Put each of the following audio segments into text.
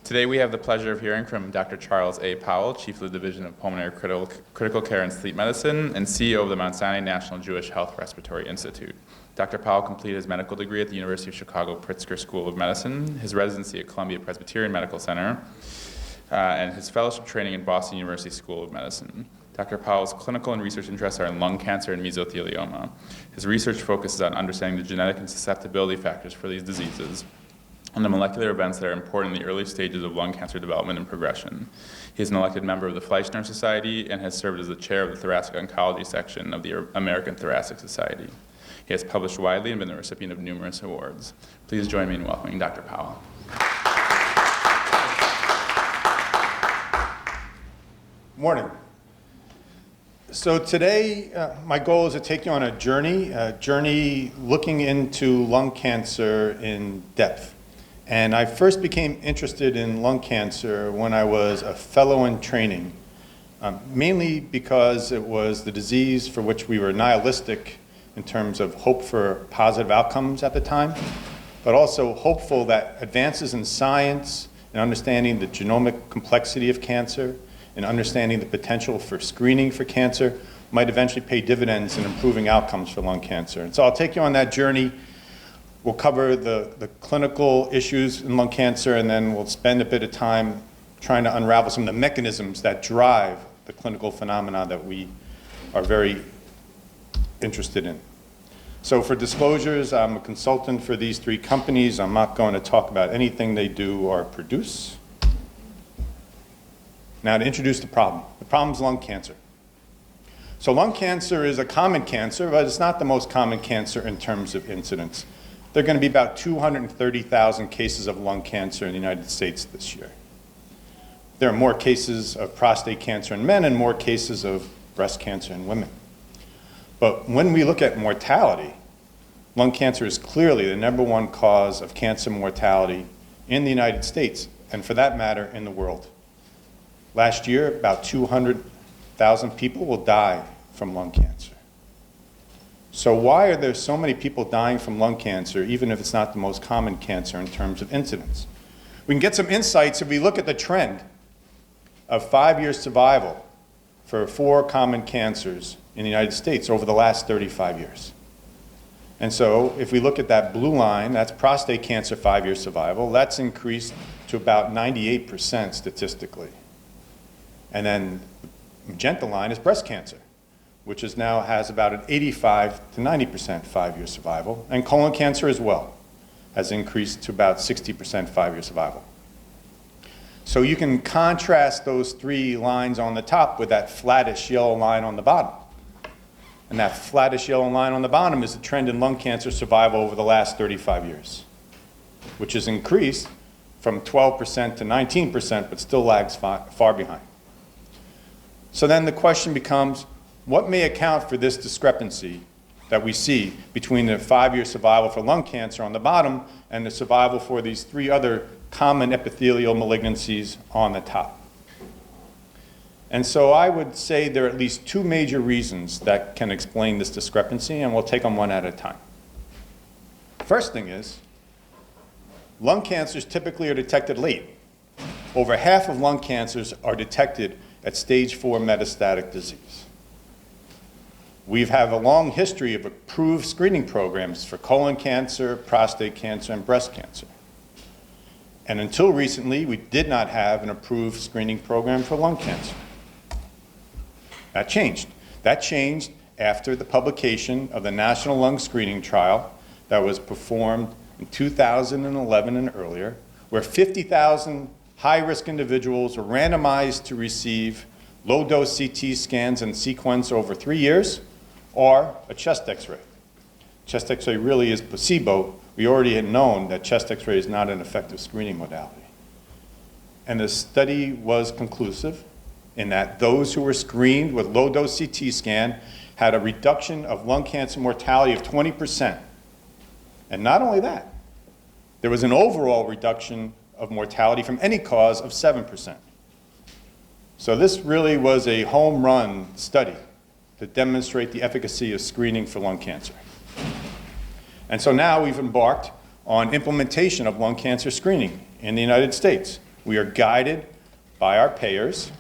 Today we have the pleasure of hearing from Dr. Charles A. Powell, Chief of the Division of Pulmonary Critical Care and Sleep Medicine and CEO of the Sinai-National Jewish Health Respiratory Institute. Dr. Powell completed his medical degree at the University of Chicago Pritzker School of Medicine, his residency at Columbia Presbyterian Medical Center, and his fellowship training in Boston University School of Medicine. Dr. Powell's clinical and research interests are in lung cancer and mesothelioma. His research focuses on understanding the genetic and susceptibility factors for these diseases and the molecular events that are important in the early stages of lung cancer development and progression. He is an elected member of the Fleischner Society and has served as the chair of the thoracic oncology section of the American Thoracic Society. He has published widely and been the recipient of numerous awards. Please join me in welcoming Dr. Powell. Morning. So today, my goal is to take you on a journey looking into lung cancer in depth. And I first became interested in lung cancer when I was a fellow in training, mainly because it was the disease for which we were nihilistic in terms of hope for positive outcomes at the time, but also hopeful that advances in science and understanding the genomic complexity of cancer and understanding the potential for screening for cancer might eventually pay dividends in improving outcomes for lung cancer. And so I'll take you on that journey. We'll cover the clinical issues in lung cancer, and then we'll spend a bit of time trying to unravel some of the mechanisms that drive the clinical phenomena that we are very interested in. So for disclosures, I'm a consultant for these three companies. I'm not going to talk about anything they do or produce. Now to introduce the problem. The problem is lung cancer. So lung cancer is a common cancer, but it's not the most common cancer in terms of incidence. There are going to be about 230,000 cases of lung cancer in the United States this year. There are more cases of prostate cancer in men and more cases of breast cancer in women. But when we look at mortality, lung cancer is clearly the #1 cause of cancer mortality in the United States, and for that matter, in the world. Last year, about 200,000 people will die from lung cancer. So why are there so many people dying from lung cancer, even if it's not the most common cancer in terms of incidence? We can get some insights if we look at the trend of 5-year survival for 4 common cancers in the United States over the last 35 years. And so if we look at that blue line, that's prostate cancer 5-year survival. That's increased to about 98% statistically. And then the magenta line is breast cancer, which now has about an 85 to 90% 5-year survival. And colon cancer as well has increased to about 60% 5-year survival. So you can contrast those 3 lines on the top with that flattish yellow line on the bottom. And that flattish yellow line on the bottom is the trend in lung cancer survival over the last 35 years, which has increased from 12% to 19%, but still lags far behind. So then the question becomes, what may account for this discrepancy that we see between the 5-year survival for lung cancer on the bottom and the survival for these 3 other common epithelial malignancies on the top? And so I would say there are at least 2 major reasons that can explain this discrepancy, and we'll take them one at a time. First thing is, lung cancers typically are detected late. Over half of lung cancers are detected at stage 4 metastatic disease. We have a long history of approved screening programs for colon cancer, prostate cancer, and breast cancer. And until recently, we did not have an approved screening program for lung cancer. That changed. That changed after the publication of the National Lung Screening Trial that was performed in 2011 and earlier, where 50,000 high-risk individuals were randomized to receive low-dose CT scans and sequence over 3 years, or a chest x-ray. Chest x-ray really is placebo. We already had known that chest x-ray is not an effective screening modality. And the study was conclusive in that those who were screened with low-dose CT scan had a reduction of lung cancer mortality of 20%. And not only that, there was an overall reduction of mortality from any cause of 7%. So this really was a home run study to demonstrate the efficacy of screening for lung cancer. And so now we've embarked on implementation of lung cancer screening in the United States. We are guided by our payers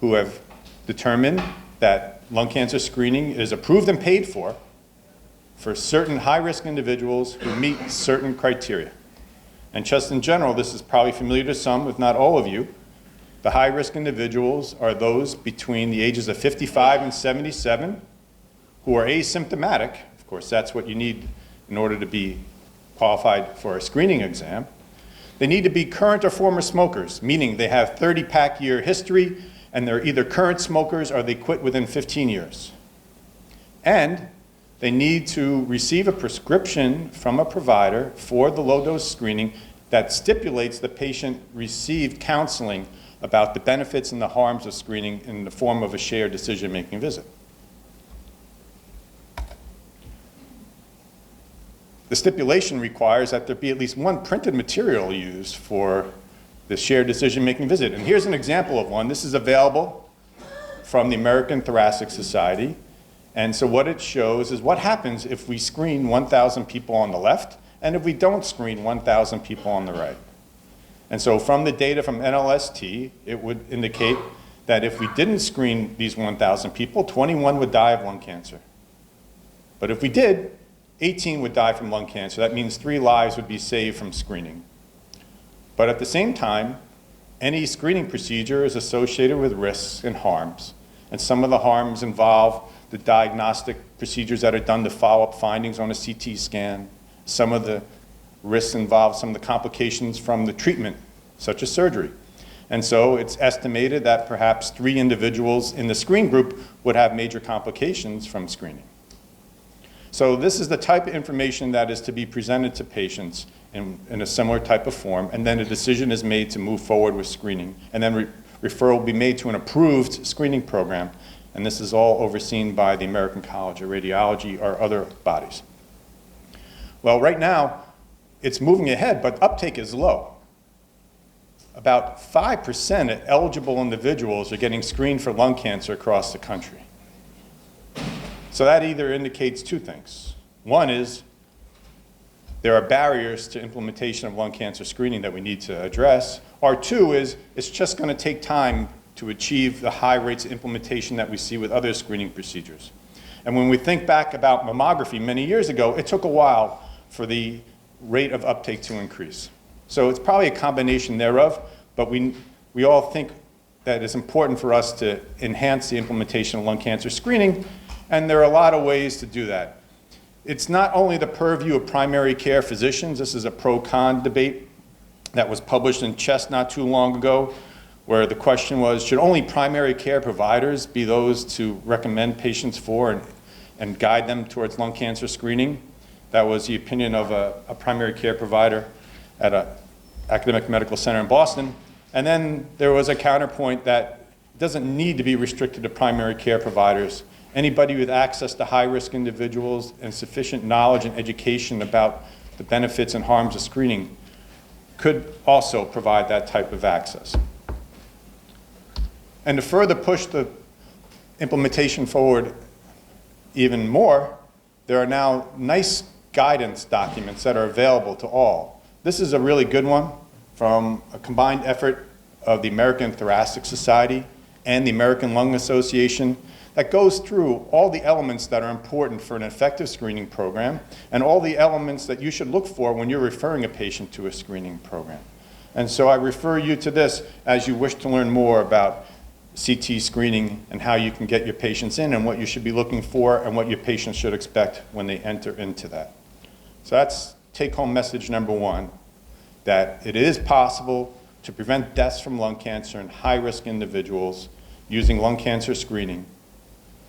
who have determined that lung cancer screening is approved and paid for certain high-risk individuals who meet certain criteria. And just in general, this is probably familiar to some, if not all of you. The high-risk individuals are those between the ages of 55 and 77 who are asymptomatic. Of course, that's what you need in order to be qualified for a screening exam. They need to be current or former smokers, meaning they have 30-pack year history and they're either current smokers or they quit within 15 years. And they need to receive a prescription from a provider for the low-dose screening that stipulates the patient received counseling about the benefits and the harms of screening in the form of a shared decision-making visit. The stipulation requires that there be at least one printed material used for the shared decision-making visit. And here's an example of one. This is available from the American Thoracic Society. And so what it shows is what happens if we screen 1,000 people on the left and if we don't screen 1,000 people on the right. And so from the data from NLST, it would indicate that if we didn't screen these 1,000 people, 21 would die of lung cancer. But if we did, 18 would die from lung cancer. That means 3 lives would be saved from screening. But at the same time, any screening procedure is associated with risks and harms. And some of the harms involve the diagnostic procedures that are done to follow up findings on a CT scan. Some of the risks involve some of the complications from the treatment, such as surgery. And so it's estimated that perhaps 3 individuals in the screen group would have major complications from screening. So this is the type of information that is to be presented to patients in a similar type of form, and then a decision is made to move forward with screening. And then referral will be made to an approved screening program, and this is all overseen by the American College of Radiology or other bodies. Well, right now, it's moving ahead, but uptake is low. About 5% of eligible individuals are getting screened for lung cancer across the country. So that either indicates 2 things. One is there are barriers to implementation of lung cancer screening that we need to address, or 2 is it's just going to take time to achieve the high rates of implementation that we see with other screening procedures. And when we think back about mammography many years ago, it took a while for the rate of uptake to increase. So it's probably a combination thereof, but we all think that it's important for us to enhance the implementation of lung cancer screening, and there are a lot of ways to do that. It's not only the purview of primary care physicians. This is a pro-con debate that was published in Chest not too long ago, where the question was, should only primary care providers be those to recommend patients for and guide them towards lung cancer screening? That was the opinion of a primary care provider at an academic medical center in Boston. And then there was a counterpoint that it doesn't need to be restricted to primary care providers. Anybody with access to high-risk individuals and sufficient knowledge and education about the benefits and harms of screening could also provide that type of access. And to further push the implementation forward even more, there are now nice guidance documents that are available to all. This is a really good one from a combined effort of the American Thoracic Society and the American Lung Association that goes through all the elements that are important for an effective screening program and all the elements that you should look for when you're referring a patient to a screening program. And so I refer you to this as you wish to learn more about CT screening and how you can get your patients in and what you should be looking for and what your patients should expect when they enter into that. So that's take-home message number 1, that it is possible to prevent deaths from lung cancer in high-risk individuals using lung cancer screening,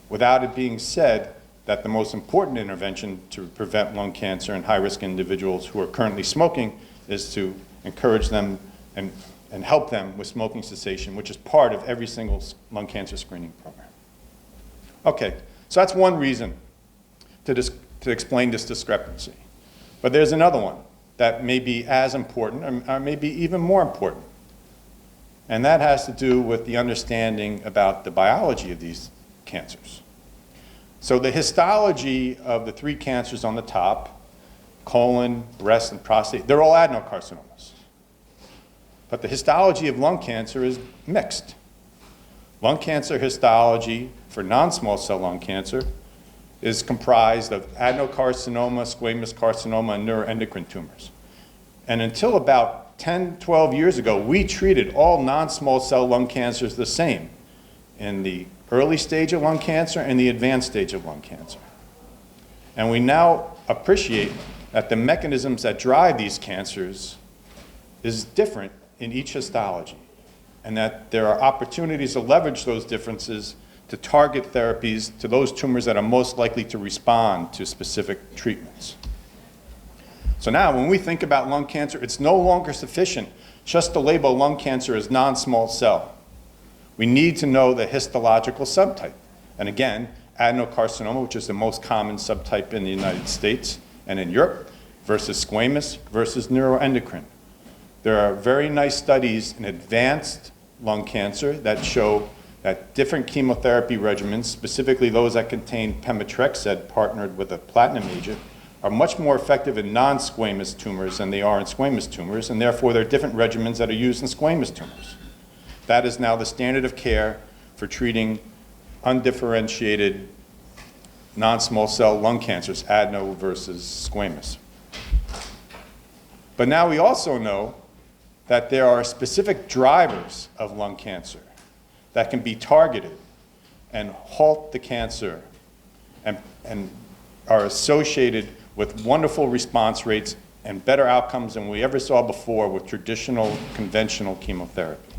without it being said that the most important intervention to prevent lung cancer in high-risk individuals who are currently smoking is to encourage them and help them with smoking cessation, which is part of every single lung cancer screening program. Okay, so that's one reason to explain this discrepancy. But there's another one that may be as important or maybe even more important. And that has to do with the understanding about the biology of these cancers. So the histology of the 3 cancers on the top, colon, breast, and prostate, they're all adenocarcinomas. But the histology of lung cancer is mixed. Lung cancer histology for non-small cell lung cancer is comprised of adenocarcinoma, squamous carcinoma, and neuroendocrine tumors. And until about 10, 12 years ago, we treated all non-small cell lung cancers the same in the early stage of lung cancer and the advanced stage of lung cancer. And we now appreciate that the mechanisms that drive these cancers is different in each histology, and that there are opportunities to leverage those differences to target therapies to those tumors that are most likely to respond to specific treatments. So now, when we think about lung cancer, it's no longer sufficient just to label lung cancer as non-small cell. We need to know the histological subtype. And again, adenocarcinoma, which is the most common subtype in the United States and in Europe, versus squamous versus neuroendocrine. There are very nice studies in advanced lung cancer that show that different chemotherapy regimens, specifically those that contain pemetrexed partnered with a platinum agent, are much more effective in non-squamous tumors than they are in squamous tumors, and therefore there are different regimens that are used in squamous tumors. That is now the standard of care for treating undifferentiated non-small cell lung cancers, adeno versus squamous. But now we also know that there are specific drivers of lung cancer that can be targeted and halt the cancer and are associated with wonderful response rates and better outcomes than we ever saw before with traditional conventional chemotherapy.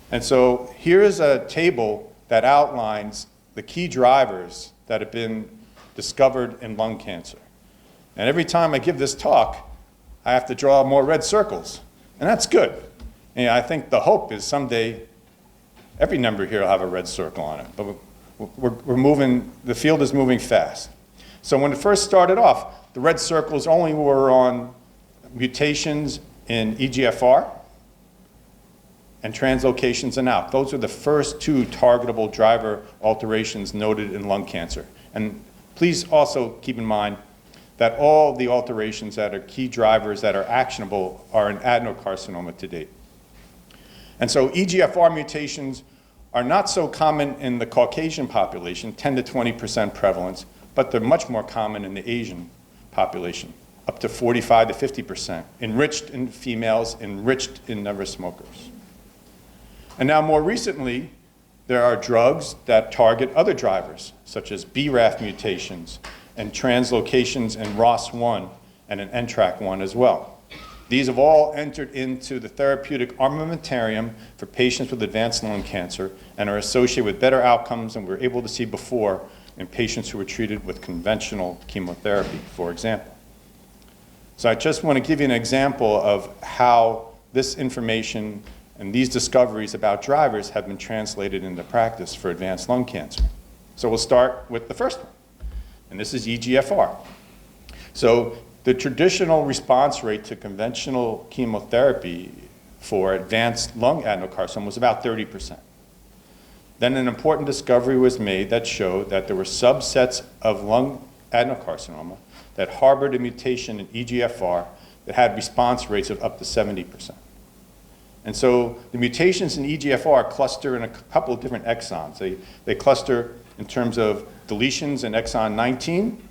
And so here's a table that outlines the key drivers that have been discovered in lung cancer. And every time I give this talk, I have to draw more red circles, and that's good. And I think the hope is someday every number here will have a red circle on it, but we're moving, the field is moving fast. So when it first started off, the red circles only were on mutations in EGFR and translocations in ALK. Those are the first two targetable driver alterations noted in lung cancer. And please also keep in mind that all the alterations that are key drivers that are actionable are in adenocarcinoma to date. And so EGFR mutations are not so common in the Caucasian population, 10 to 20% prevalence, but they're much more common in the Asian population, up to 45 to 50%, enriched in females, enriched in never smokers. And now more recently, there are drugs that target other drivers, such as BRAF mutations and translocations in ROS1 and in NTRK1 as well. These have all entered into the therapeutic armamentarium for patients with advanced lung cancer and are associated with better outcomes than we were able to see before in patients who were treated with conventional chemotherapy, for example. So I just want to give you an example of how this information and these discoveries about drivers have been translated into practice for advanced lung cancer. So we'll start with the first one, and this is EGFR. So the traditional response rate to conventional chemotherapy for advanced lung adenocarcinoma was about 30%. Then an important discovery was made that showed that there were subsets of lung adenocarcinoma that harbored a mutation in EGFR that had response rates of up to 70%. And so the mutations in EGFR cluster in a couple of different exons. They cluster in terms of deletions in exon 19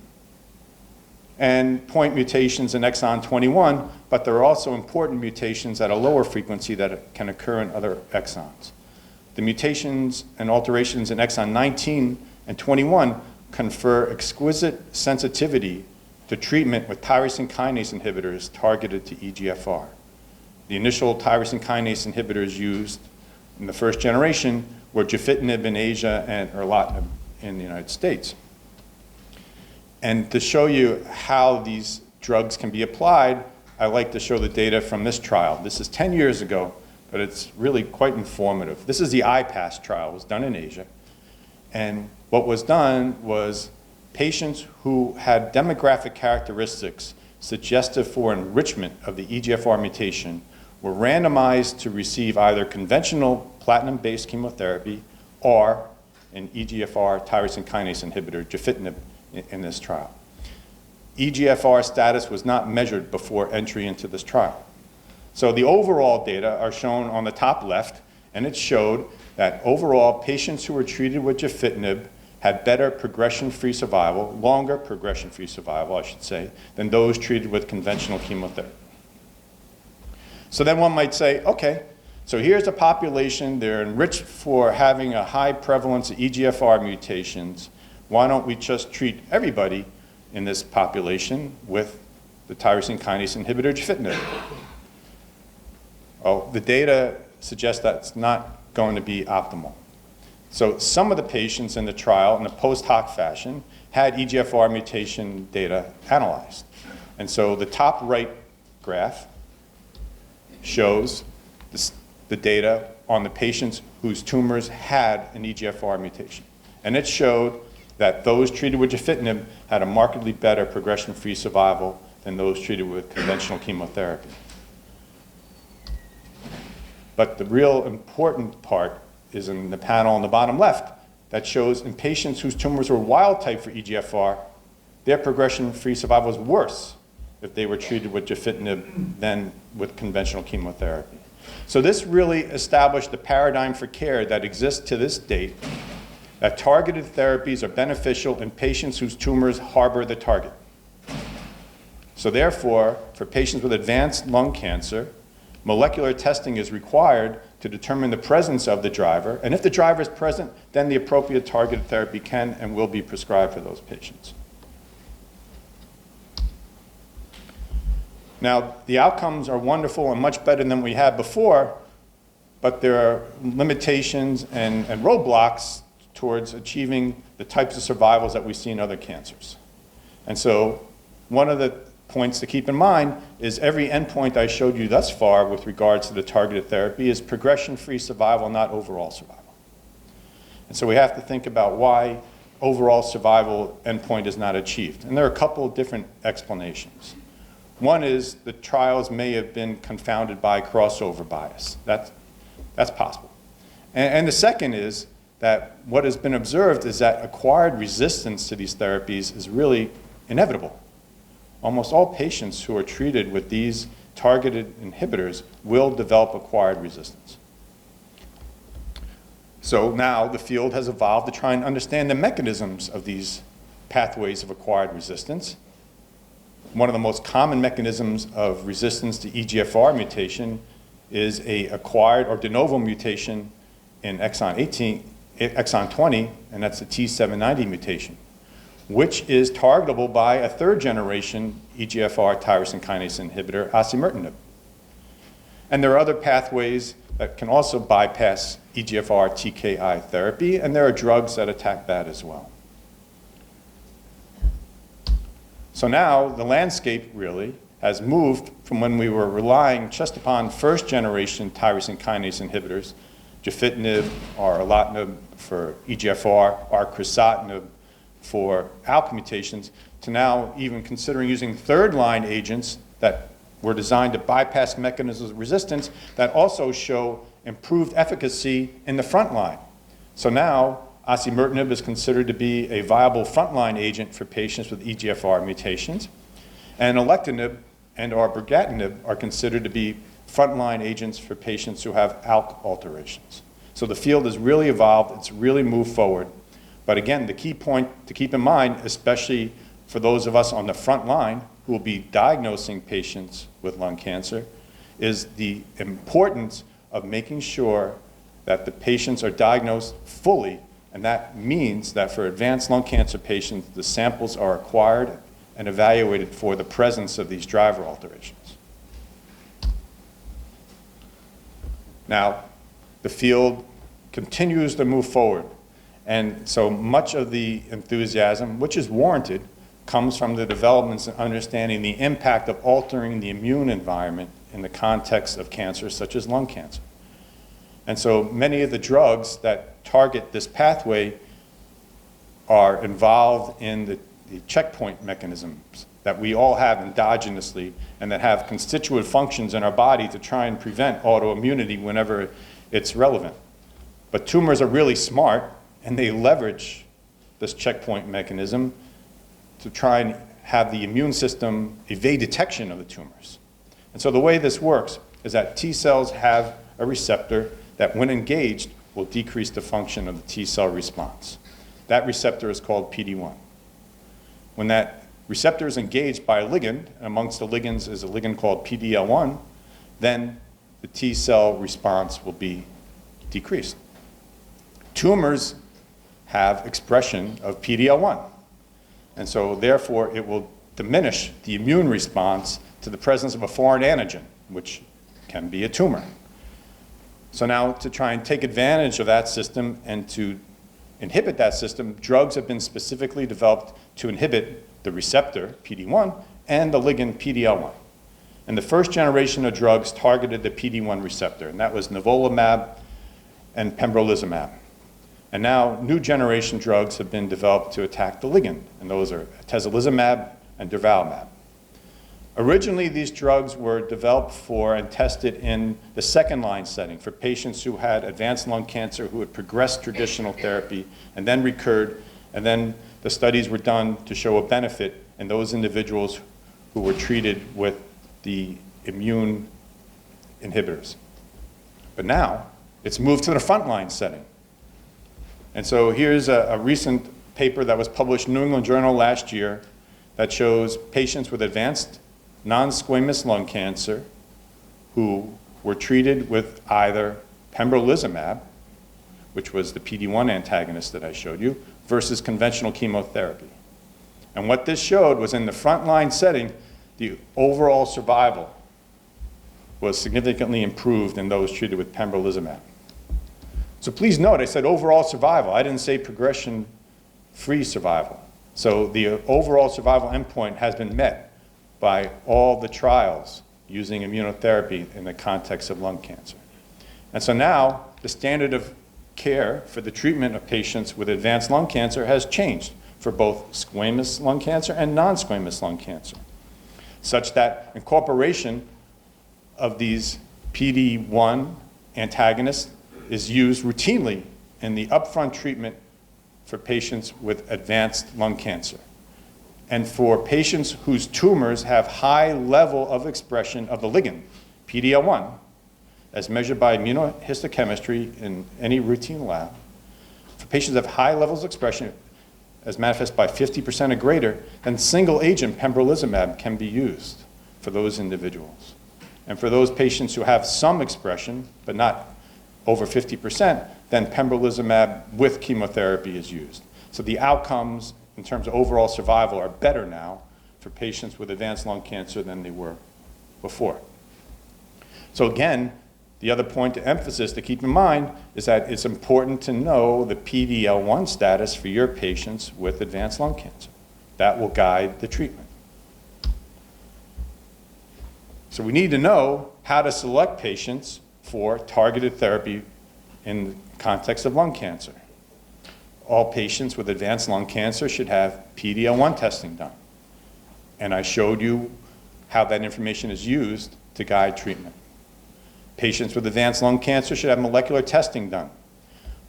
and point mutations in exon 21, but there are also important mutations at a lower frequency that can occur in other exons. The mutations and alterations in exon 19 and 21 confer exquisite sensitivity to treatment with tyrosine kinase inhibitors targeted to EGFR. The initial tyrosine kinase inhibitors used in the first generation were gefitinib in Asia and erlotinib in the United States. And to show you how these drugs can be applied, I like to show the data from this trial. This is 10 years ago, but it's really quite informative. This is the IPASS trial. It was done in Asia. And what was done was patients who had demographic characteristics suggestive for enrichment of the EGFR mutation were randomized to receive either conventional platinum-based chemotherapy or an EGFR tyrosine kinase inhibitor, gefitinib, in this trial. EGFR status was not measured before entry into this trial. So the overall data are shown on the top left, and it showed that overall patients who were treated with gefitinib had better progression-free survival, longer progression-free survival, I should say, than those treated with conventional chemotherapy. So then one might say, okay, so here's a population, they're enriched for having a high prevalence of EGFR mutations. Why don't we just treat everybody in this population with the tyrosine kinase inhibitor gefitinib? Well, the data suggests that's not going to be optimal. So some of the patients in the trial, in a post hoc fashion, had EGFR mutation data analyzed. And so the top right graph shows the data on the patients whose tumors had an EGFR mutation. And it showed that those treated with gefitinib had a markedly better progression-free survival than those treated with conventional chemotherapy. But the real important part is in the panel on the bottom left that shows in patients whose tumors were wild type for EGFR, their progression-free survival was worse if they were treated with gefitinib than with conventional chemotherapy. So this really established the paradigm for care that exists to this date, that targeted therapies are beneficial in patients whose tumors harbor the target. So therefore, for patients with advanced lung cancer, molecular testing is required to determine the presence of the driver, and if the driver is present, then the appropriate targeted therapy can and will be prescribed for those patients. Now, the outcomes are wonderful and much better than we had before, but there are limitations and roadblocks towards achieving the types of survivals that we see in other cancers. And so one of the points to keep in mind is every endpoint I showed you thus far with regards to the targeted therapy is progression-free survival, not overall survival. And so we have to think about why overall survival endpoint is not achieved. And there are a couple of different explanations. One is the trials may have been confounded by crossover bias. That's possible. And the second is that what has been observed is that acquired resistance to these therapies is really inevitable. Almost all patients who are treated with these targeted inhibitors will develop acquired resistance. So now the field has evolved to try and understand the mechanisms of these pathways of acquired resistance. One of the most common mechanisms of resistance to EGFR mutation is a acquired or de novo mutation in exon 20, and that's the T790 mutation, which is targetable by a third generation EGFR tyrosine kinase inhibitor, osimertinib. And there are other pathways that can also bypass EGFR TKI therapy, and there are drugs that attack that as well. So now the landscape really has moved from when we were relying just upon first generation tyrosine kinase inhibitors, gefitinib or erlotinib for EGFR, or crizotinib for ALK mutations, to now even considering using third line agents that were designed to bypass mechanisms of resistance that also show improved efficacy in the front line. So now osimertinib is considered to be a viable frontline agent for patients with EGFR mutations, and alectinib and or brigatinib are considered to be frontline agents for patients who have ALK alterations. So the field has really evolved, it's really moved forward. But again, the key point to keep in mind, especially for those of us on the front line who will be diagnosing patients with lung cancer, is the importance of making sure that the patients are diagnosed fully. And that means that for advanced lung cancer patients, the samples are acquired and evaluated for the presence of these driver alterations. Now, the field continues to move forward. And so much of the enthusiasm, which is warranted, comes from the developments in understanding the impact of altering the immune environment in the context of cancers such as lung cancer. And so many of the drugs that target this pathway are involved in the checkpoint mechanisms that we all have endogenously and that have constituent functions in our body to try and prevent autoimmunity whenever it's relevant. But tumors are really smart, and they leverage this checkpoint mechanism to try and have the immune system evade detection of the tumors. And so the way this works is that T cells have a receptor that, when engaged, will decrease the function of the T cell response. That receptor is called PD-1. When that receptor is engaged by a ligand, and amongst the ligands is a ligand called PD-L1, then the T cell response will be decreased. Tumors have expression of PD-L1, and so therefore it will diminish the immune response to the presence of a foreign antigen, which can be a tumor. So now, to try and take advantage of that system and to inhibit that system, drugs have been specifically developed to inhibit the receptor, PD-1, and the ligand, PD-L1. And the first generation of drugs targeted the PD-1 receptor, and that was nivolumab and pembrolizumab. And now, new generation drugs have been developed to attack the ligand, and those are atezolizumab and durvalumab. Originally, these drugs were developed for and tested in the second-line setting for patients who had advanced lung cancer who had progressed traditional therapy and then recurred, and then the studies were done to show a benefit in those individuals who were treated with the immune inhibitors. But now, it's moved to the frontline setting. And so here's a recent paper that was published in New England Journal last year that shows patients with advanced non-squamous lung cancer who were treated with either pembrolizumab, which was the PD-1 antagonist that I showed you, versus conventional chemotherapy. And what this showed was, in the frontline setting, the overall survival was significantly improved in those treated with pembrolizumab. So please note, I said overall survival. I didn't say progression-free survival. So the overall survival endpoint has been met by all the trials using immunotherapy in the context of lung cancer. And so now the standard of care for the treatment of patients with advanced lung cancer has changed for both squamous lung cancer and non-squamous lung cancer, such that incorporation of these PD-1 antagonists is used routinely in the upfront treatment for patients with advanced lung cancer. And for patients whose tumors have high level of expression of the ligand, PD-L1, as measured by immunohistochemistry in any routine lab, for patients that have high levels of expression, as manifest by 50% or greater, then single-agent pembrolizumab can be used for those individuals. And for those patients who have some expression, but not over 50%, then pembrolizumab with chemotherapy is used. So the outcomes in terms of overall survival are better now for patients with advanced lung cancer than they were before. So again, the other point to emphasis to keep in mind is that it's important to know the PD-L1 status for your patients with advanced lung cancer. That will guide the treatment. So we need to know how to select patients for targeted therapy in the context of lung cancer. All patients with advanced lung cancer should have PD-L1 testing done. And I showed you how that information is used to guide treatment. Patients with advanced lung cancer should have molecular testing done.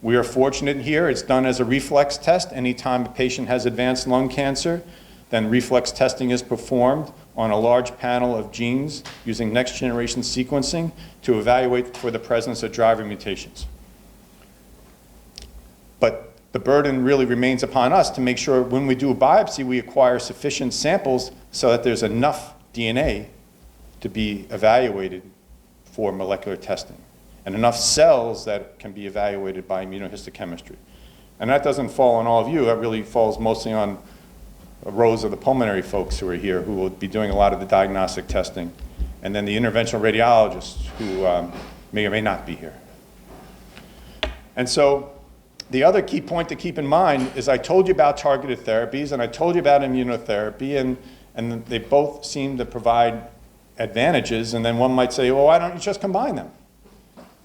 We are fortunate here, it's done as a reflex test. Anytime a patient has advanced lung cancer, then reflex testing is performed on a large panel of genes using next-generation sequencing to evaluate for the presence of driver mutations. But the burden really remains upon us to make sure when we do a biopsy, we acquire sufficient samples so that there's enough DNA to be evaluated for molecular testing, and enough cells that can be evaluated by immunohistochemistry. And that doesn't fall on all of you, that really falls mostly on rows of the pulmonary folks who are here who will be doing a lot of the diagnostic testing, and then the interventional radiologists who may or may not be here. And so the other key point to keep in mind is I told you about targeted therapies and I told you about immunotherapy, and they both seem to provide advantages, and then one might say, well, why don't you just combine them?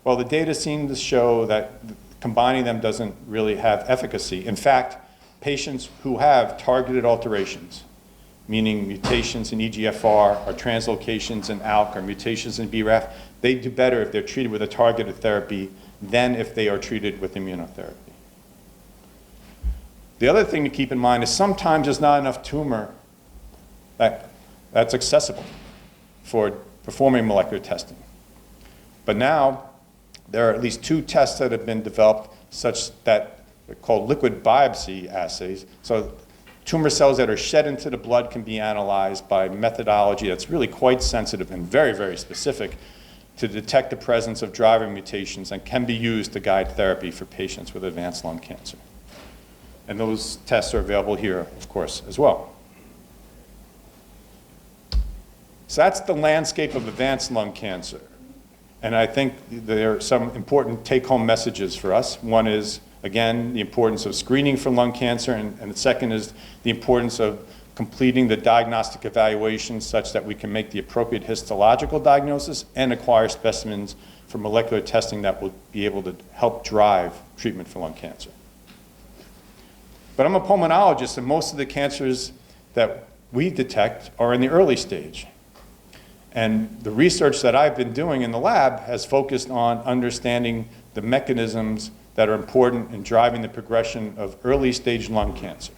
Well, the data seem to show that combining them doesn't really have efficacy. In fact, patients who have targeted alterations, meaning mutations in EGFR or translocations in ALK or mutations in BRAF, they do better if they're treated with a targeted therapy than if they are treated with immunotherapy. The other thing to keep in mind is sometimes there's not enough tumor that's accessible for performing molecular testing. But now there are at least 2 tests that have been developed such that they're called liquid biopsy assays. So tumor cells that are shed into the blood can be analyzed by methodology that's really quite sensitive and very, very specific to detect the presence of driver mutations and can be used to guide therapy for patients with advanced lung cancer. And those tests are available here, of course, as well. So that's the landscape of advanced lung cancer. And I think there are some important take-home messages for us. One is, again, the importance of screening for lung cancer, and the second is the importance of completing the diagnostic evaluation such that we can make the appropriate histological diagnosis and acquire specimens for molecular testing that will be able to help drive treatment for lung cancer. But I'm a pulmonologist, and most of the cancers that we detect are in the early stage. And the research that I've been doing in the lab has focused on understanding the mechanisms that are important in driving the progression of early stage lung cancer.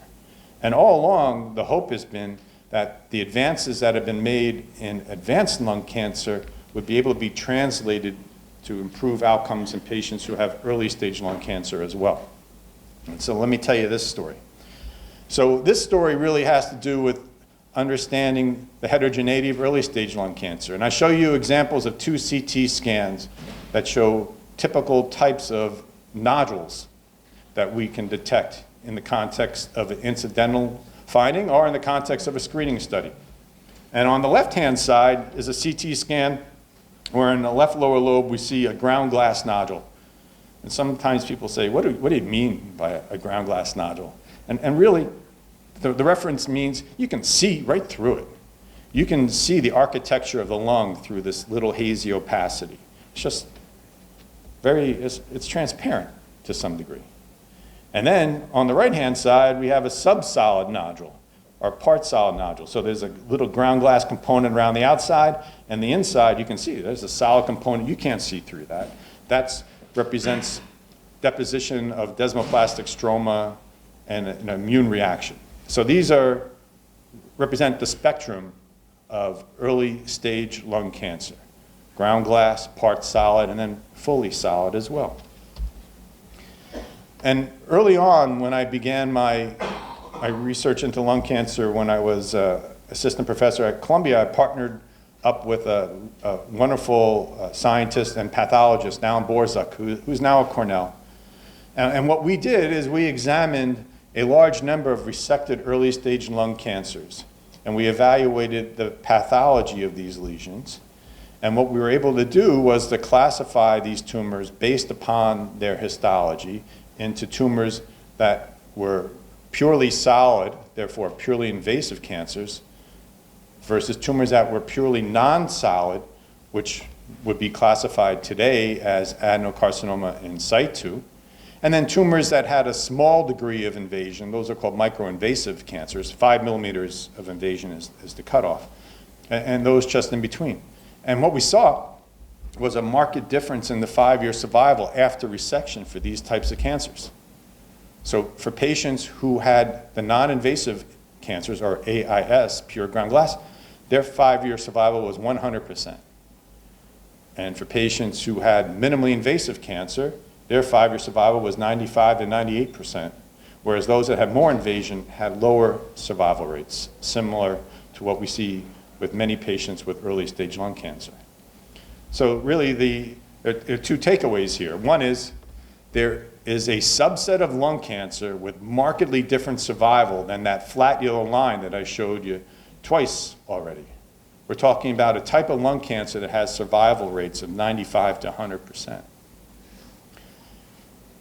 And all along, the hope has been that the advances that have been made in advanced lung cancer would be able to be translated to improve outcomes in patients who have early stage lung cancer as well. And so let me tell you this story. So this story really has to do with understanding the heterogeneity of early stage lung cancer. And I show you examples of 2 CT scans that show typical types of nodules that we can detect in the context of an incidental finding or in the context of a screening study. And on the left-hand side is a CT scan where in the left lower lobe we see a ground glass nodule. And sometimes people say, what do you mean by a ground glass nodule? And really, the reference means you can see right through it. You can see the architecture of the lung through this little hazy opacity. It's just it's transparent to some degree. And then on the right-hand side, we have a subsolid nodule, or part solid nodule. So there's a little ground glass component around the outside, and the inside you can see there's a solid component. You can't see through that. That represents deposition of desmoplastic stroma and an immune reaction. So these represent the spectrum of early stage lung cancer. Ground glass, part solid, and then fully solid as well. And early on, when I began my research into lung cancer, when I was assistant professor at Columbia, I partnered up with a wonderful scientist and pathologist, Alan Borzuk, who's now at Cornell. And what we did is we examined a large number of resected early stage lung cancers, and we evaluated the pathology of these lesions. And what we were able to do was to classify these tumors based upon their histology into tumors that were purely solid, therefore purely invasive cancers, versus tumors that were purely non-solid, which would be classified today as adenocarcinoma in situ, and then tumors that had a small degree of invasion. Those are called microinvasive cancers. 5 millimeters of invasion is the cutoff, and those just in between. And what we saw was a marked difference in the 5-year survival after resection for these types of cancers. So for patients who had the non-invasive cancers, or AIS, pure ground glass, their 5-year survival was 100%. And for patients who had minimally invasive cancer, their 5-year survival was 95 to 98%, whereas those that had more invasion had lower survival rates, similar to what we see with many patients with early stage lung cancer. So really there are 2 takeaways here. One is there is a subset of lung cancer with markedly different survival than that flat yellow line that I showed you twice already. We're talking about a type of lung cancer that has survival rates of 95 to 100%.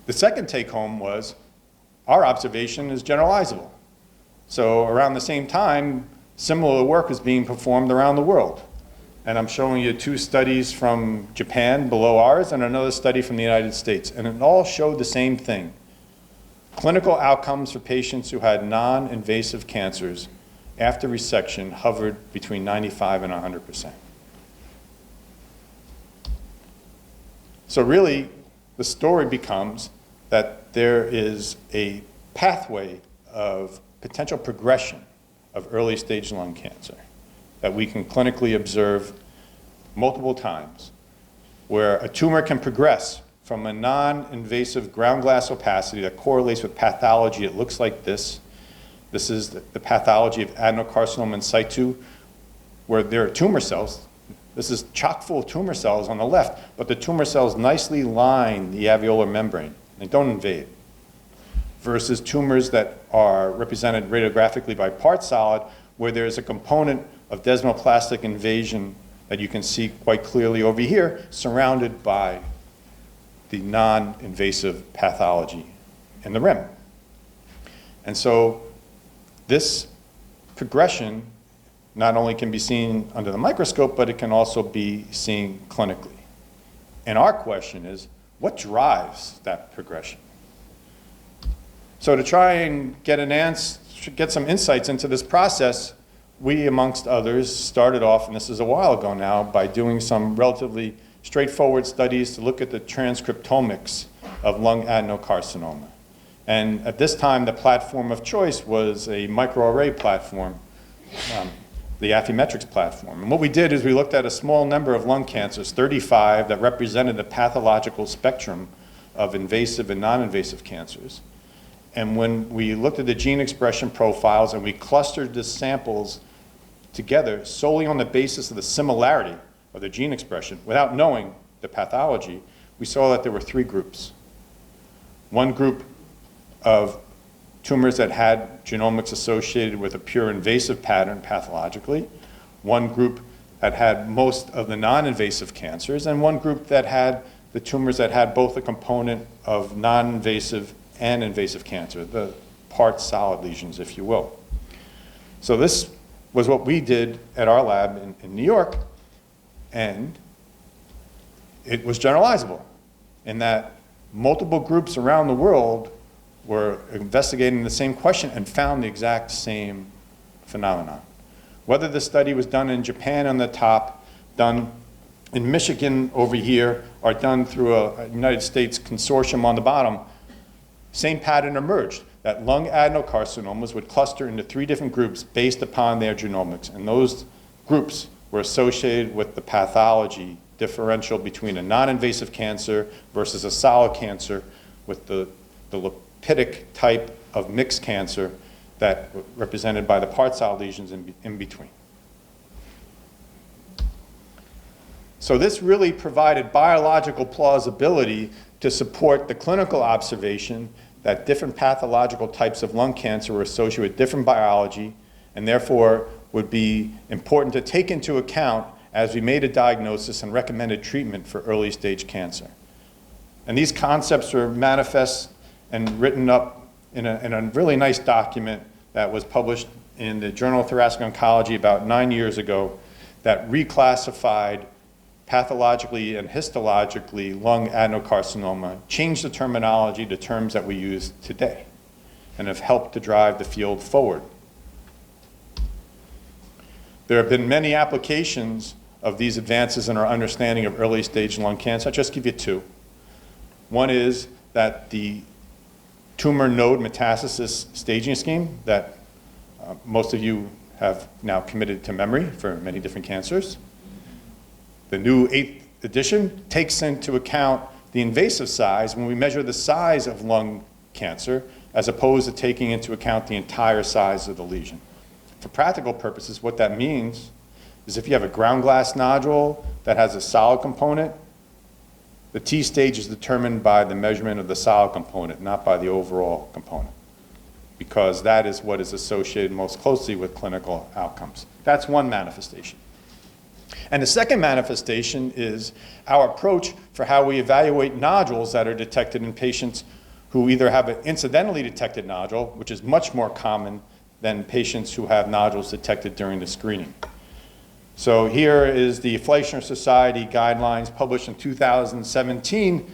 The second take home was our observation is generalizable. So around the same time, similar work is being performed around the world. And I'm showing you 2 studies from Japan below ours and another study from the United States. And it all showed the same thing. Clinical outcomes for patients who had non-invasive cancers after resection hovered between 95 and 100%. So really, the story becomes that there is a pathway of potential progression of early stage lung cancer that we can clinically observe multiple times. where a tumor can progress from a non-invasive ground glass opacity that correlates with pathology. It looks like this. This is the pathology of adenocarcinoma in situ, where there are tumor cells. This is chock full of tumor cells on the left, but the tumor cells nicely line the alveolar membrane. They don't invade. Versus tumors that are represented radiographically by part solid, where there's a component of desmoplastic invasion that you can see quite clearly over here, surrounded by the non-invasive pathology in the rim. And so this progression not only can be seen under the microscope, but it can also be seen clinically. And our question is, what drives that progression? So to try and get some insights into this process, we, amongst others, started off, and this is a while ago now, by doing some relatively straightforward studies to look at the transcriptomics of lung adenocarcinoma. And at this time, the platform of choice was a microarray platform, the Affymetrix platform. And what we did is we looked at a small number of lung cancers, 35, that represented the pathological spectrum of invasive and non-invasive cancers. And when we looked at the gene expression profiles and we clustered the samples together solely on the basis of the similarity of the gene expression, without knowing the pathology, we saw that there were three groups. One group of tumors that had genomics associated with a pure invasive pattern pathologically, one group that had most of the non-invasive cancers, and one group that had the tumors that had both a component of non-invasive and invasive cancer, the part solid lesions, if you will. So this was what we did at our lab in New York, and it was generalizable in that multiple groups around the world were investigating the same question and found the exact same phenomenon. Whether the study was done in Japan on the top, done in Michigan over here, or done through a United States consortium on the bottom, same pattern emerged, that lung adenocarcinomas would cluster into three different groups based upon their genomics. And those groups were associated with the pathology differential between a non-invasive cancer versus a solid cancer, with the lipidic type of mixed cancer that represented by the part solid lesions in between. So this really provided biological plausibility to support the clinical observation that different pathological types of lung cancer were associated with different biology, and therefore would be important to take into account as we made a diagnosis and recommended treatment for early stage cancer. And these concepts were manifest and written up in a really nice document that was published in the Journal of Thoracic Oncology about 9 years ago that reclassified pathologically and histologically lung adenocarcinoma, changed the terminology to terms that we use today, and have helped to drive the field forward. There have been many applications of these advances in our understanding of early stage lung cancer. I'll just give you two. One is that the tumor node metastasis staging scheme that most of you have now committed to memory for many different cancers. The new 8th edition takes into account the invasive size when we measure the size of lung cancer, as opposed to taking into account the entire size of the lesion. For practical purposes, what that means is if you have a ground glass nodule that has a solid component, the T stage is determined by the measurement of the solid component, not by the overall component, because that is what is associated most closely with clinical outcomes. That's one manifestation. And the second manifestation is our approach for how we evaluate nodules that are detected in patients who either have an incidentally detected nodule, which is much more common than patients who have nodules detected during the screening. So here is the Fleishner Society guidelines published in 2017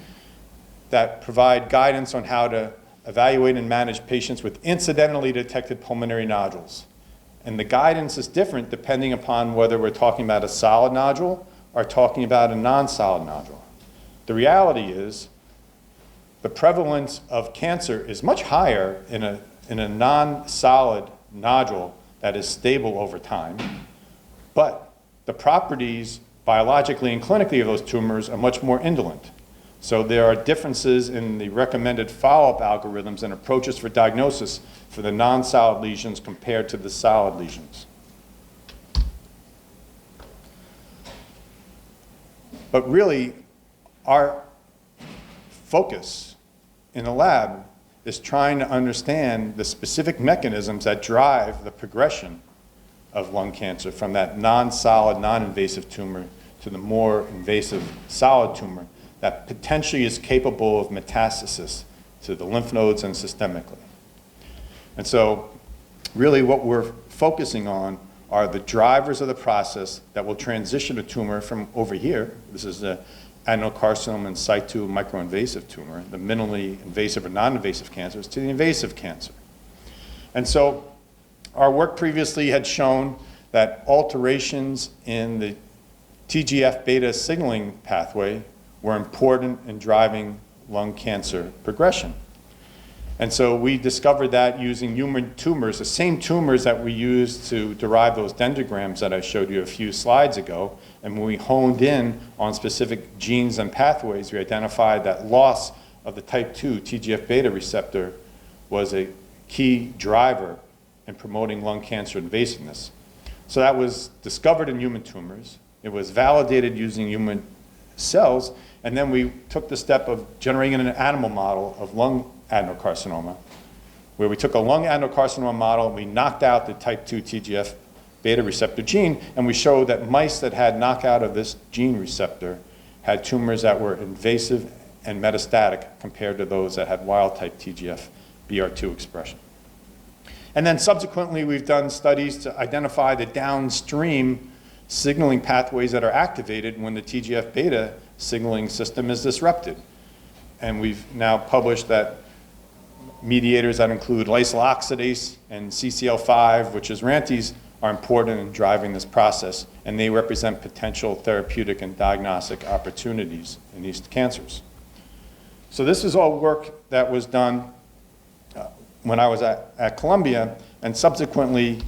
that provide guidance on how to evaluate and manage patients with incidentally detected pulmonary nodules. And the guidance is different depending upon whether we're talking about a solid nodule or talking about a non-solid nodule. The reality is the prevalence of cancer is much higher in a non-solid nodule that is stable over time, but the properties biologically and clinically those tumors are much more indolent. So there are differences in the recommended follow-up algorithms and approaches for diagnosis for the non-solid lesions compared to the solid lesions. But really, our focus in the lab is trying to understand the specific mechanisms that drive the progression of lung cancer from that non-solid, non-invasive tumor to the more invasive solid tumor that potentially is capable of metastasis to the lymph nodes and systemically. And so really what we're focusing on are the drivers of the process that will transition a tumor from over here, this is the adenocarcinoma in situ microinvasive tumor, the minimally invasive or non-invasive cancers, to the invasive cancer. And so our work previously had shown that alterations in the TGF-beta signaling pathway were important in driving lung cancer progression. And so we discovered that using human tumors, the same tumors that we used to derive those dendrograms that I showed you a few slides ago. And when we honed in on specific genes and pathways, we identified that loss of the type 2 TGF-beta receptor was a key driver in promoting lung cancer invasiveness. So that was discovered in human tumors. It was validated using human cells. And then we took the step of generating an animal model of lung adenocarcinoma, where we took a lung adenocarcinoma model, we knocked out the type 2 TGF-beta receptor gene, and we showed that mice that had knockout of this gene receptor had tumors that were invasive and metastatic compared to those that had wild-type TGF-BR2 expression. And then subsequently, we've done studies to identify the downstream signaling pathways that are activated when the TGF-beta signaling system is disrupted. And we've now published that mediators that include lysyl oxidase and CCL5, which is RANTES, are important in driving this process, and they represent potential therapeutic and diagnostic opportunities in these cancers. So this is all work that was done when I was at Columbia, and subsequently,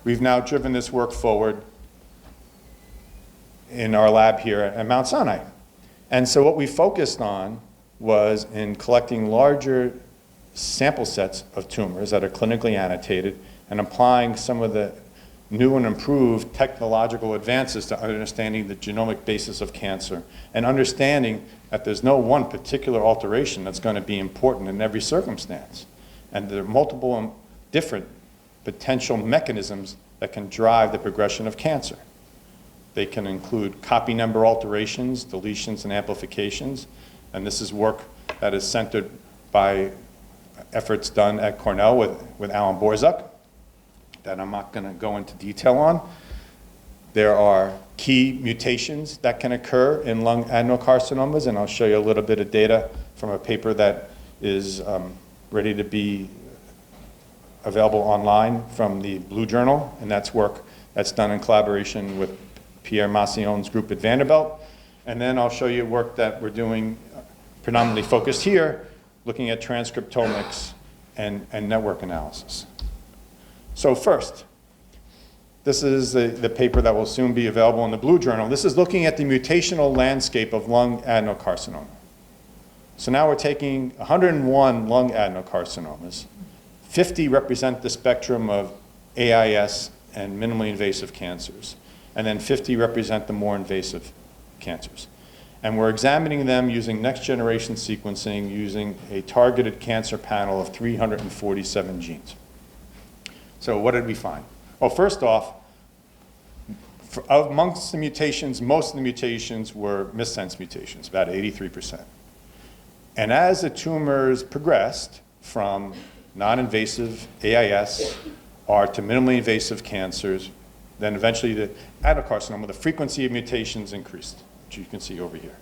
we've now driven this work forward in our lab here at Mount Sinai. And so what we focused on was in collecting larger sample sets of tumors that are clinically annotated and applying some of the new and improved technological advances to understanding the genomic basis of cancer and understanding that there's no one particular alteration that's going to be important in every circumstance. And there are multiple different potential mechanisms that can drive the progression of cancer. They can include copy number alterations, deletions, and amplifications. And this is work that is centered by efforts done at Cornell with Alan Borzuk that I'm not going to go into detail on. There are key mutations that can occur in lung adenocarcinomas, and I'll show you a little bit of data from a paper that is ready to be available online from the Blue Journal, and that's work that's done in collaboration with Pierre Massion's group at Vanderbilt. And then I'll show you work that we're doing predominantly focused here, looking at transcriptomics and network analysis. So first, this is the paper that will soon be available in the Blue Journal. This is looking at the mutational landscape of lung adenocarcinoma. So now we're taking 101 lung adenocarcinomas. 50 represent the spectrum of AIS and minimally invasive cancers. And then 50 represent the more invasive cancers. And we're examining them using next generation sequencing using a targeted cancer panel of 347 genes. So what did we find? Well, first off, amongst the mutations, most of the mutations were missense mutations, about 83%. And as the tumors progressed from non-invasive AIS or to minimally invasive cancers, then eventually the adenocarcinoma, the frequency of mutations increased, which you can see over here.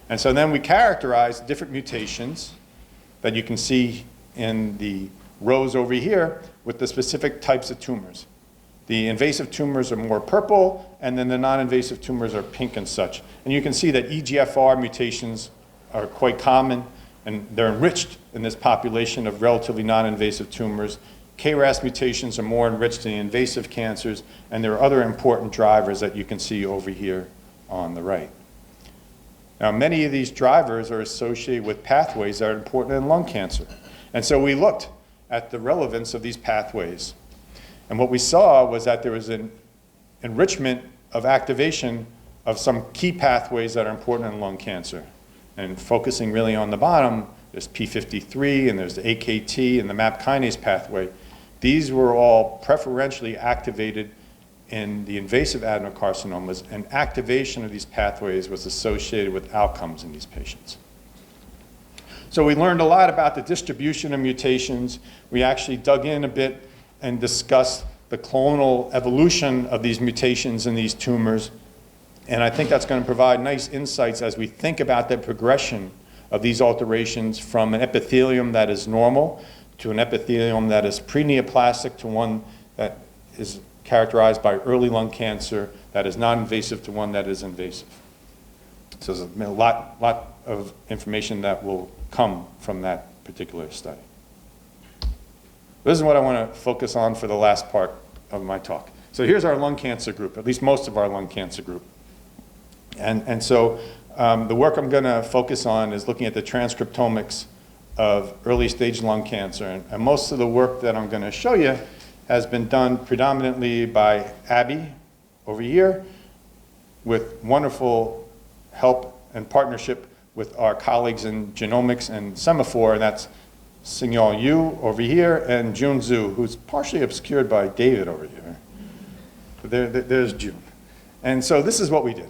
And so then we characterized different mutations that you can see in the rows over here with the specific types of tumors. The invasive tumors are more purple, and then the non-invasive tumors are pink and such. And you can see that EGFR mutations are quite common, and they're enriched in this population of relatively non-invasive tumors KRAS mutations are more enriched in the invasive cancers, and there are other important drivers that you can see over here on the right. Now, many of these drivers are associated with pathways that are important in lung cancer. And so we looked at the relevance of these pathways. And what we saw was that there was an enrichment of activation of some key pathways that are important in lung cancer. And focusing really on the bottom, there's P53 and there's the AKT and the MAP kinase pathway. These were all preferentially activated in the invasive adenocarcinomas, and activation of these pathways was associated with outcomes in these patients. So we learned a lot about the distribution of mutations. We actually dug in a bit and discussed the clonal evolution of these mutations in these tumors. And I think that's going to provide nice insights as we think about the progression of these alterations from an epithelium that is normal to an epithelium that is pre-neoplastic to one that is characterized by early lung cancer that is non-invasive to one that is invasive. So there's a lot of information that will come from that particular study. This is what I want to focus on for the last part of my talk. So here's our lung cancer group, at least most of our lung cancer group. And so the work I'm going to focus on is looking at the transcriptomics of early stage lung cancer. And most of the work that I'm going to show you has been done predominantly by Abby over here with wonderful help and partnership with our colleagues in Genomics and Semaphore, and that's Singyal Yu over here and Jun Zhu, who's partially obscured by David over here. But there's June. And so this is what we did.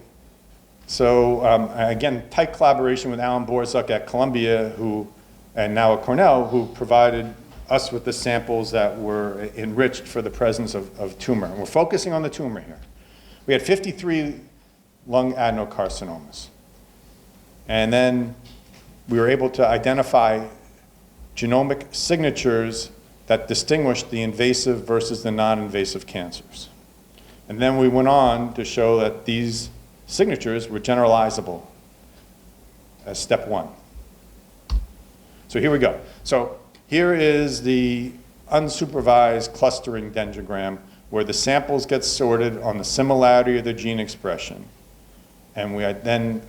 So again, tight collaboration with Alan Borzuk at Columbia, and now at Cornell, who provided us with the samples that were enriched for the presence of tumor. And we're focusing on the tumor here. We had 53 lung adenocarcinomas. And then we were able to identify genomic signatures that distinguished the invasive versus the non-invasive cancers. And then we went on to show that these signatures were generalizable as step one. So here we go. So here is the unsupervised clustering dendrogram where the samples get sorted on the similarity of the gene expression. And we then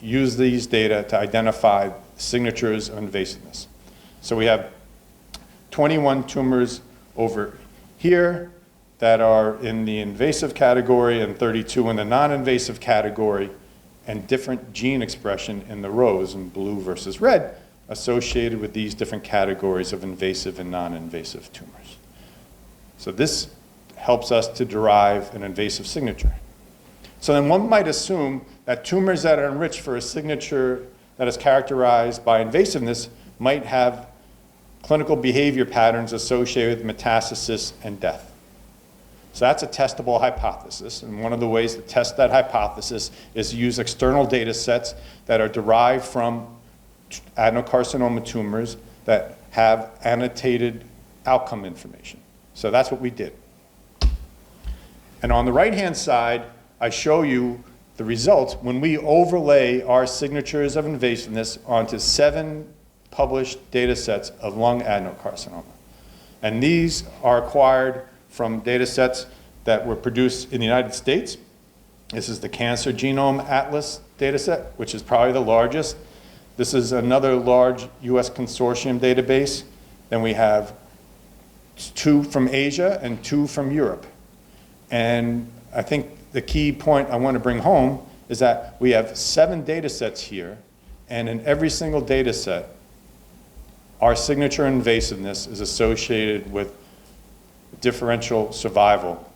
use these data to identify signatures of invasiveness. So we have 21 tumors over here that are in the invasive category and 32 in the non-invasive category, and different gene expression in the rows in blue versus red associated with these different categories of invasive and non-invasive tumors. So this helps us to derive an invasive signature. So then one might assume that tumors that are enriched for a signature that is characterized by invasiveness might have clinical behavior patterns associated with metastasis and death. So that's a testable hypothesis, and one of the ways to test that hypothesis is to use external data sets that are derived from adenocarcinoma tumors that have annotated outcome information. So that's what we did. And on the right-hand side, I show you the results when we overlay our signatures of invasiveness onto 7 published data sets of lung adenocarcinoma. And these are acquired from data sets that were produced in the United States. This is the Cancer Genome Atlas data set, which is probably the largest. This is another large US consortium database. Then we have 2 from Asia and 2 from Europe. And I think the key point I want to bring home is that we have 7 data sets here, and in every single data set, our signature invasiveness is associated with differential survival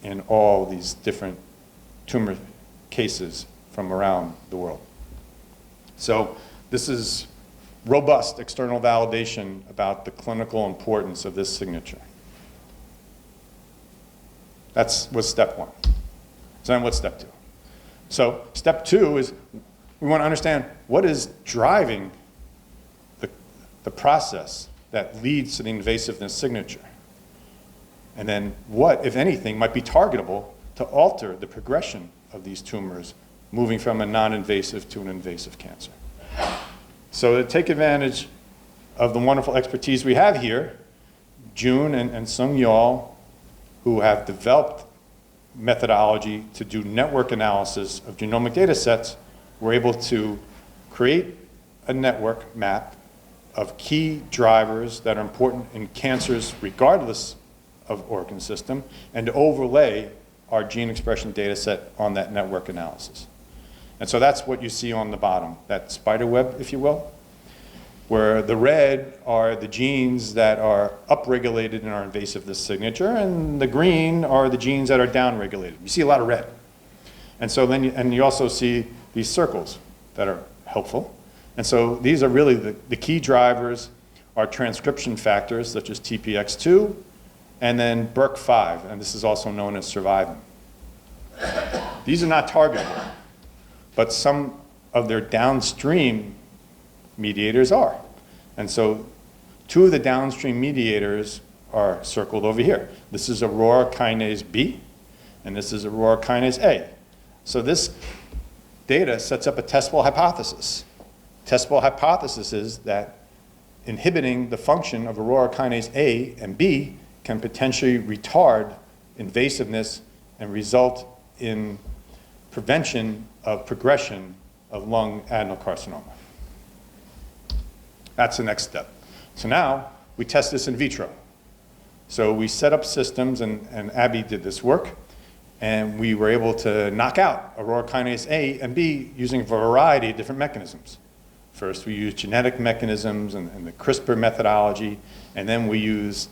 in all these different tumor cases from around the world. So this is robust external validation about the clinical importance of this signature. That was step 1. So then what's step 2? So step 2 is we want to understand what is driving the process that leads to the invasiveness signature. And then what, if anything, might be targetable to alter the progression of these tumors, moving from a non-invasive to an invasive cancer. So to take advantage of the wonderful expertise we have here, June and Sung Yal, who have developed methodology to do network analysis of genomic data sets, were able to create a network map of key drivers that are important in cancers regardless of organ system, and to overlay our gene expression data set on that network analysis. And so that's what you see on the bottom, that spider web, if you will, where the red are the genes that are upregulated in our invasiveness signature, and the green are the genes that are downregulated. You see a lot of red. And so then you also see these circles that are helpful. And so these are really the key drivers are transcription factors such as TPX2 and then BRC5, and this is also known as survivin. These are not targetable, but some of their downstream mediators are. And so two of the downstream mediators are circled over here. This is aurora kinase B, and this is aurora kinase A. So this data sets up a testable hypothesis. Testable hypothesis is that inhibiting the function of aurora kinase A and B can potentially retard invasiveness and result in prevention of progression of lung adenocarcinoma. That's the next step. So now we test this in vitro. So we set up systems, and Abby did this work, and we were able to knock out aurora kinase A and B using a variety of different mechanisms. First, we used genetic mechanisms and the CRISPR methodology, and then we used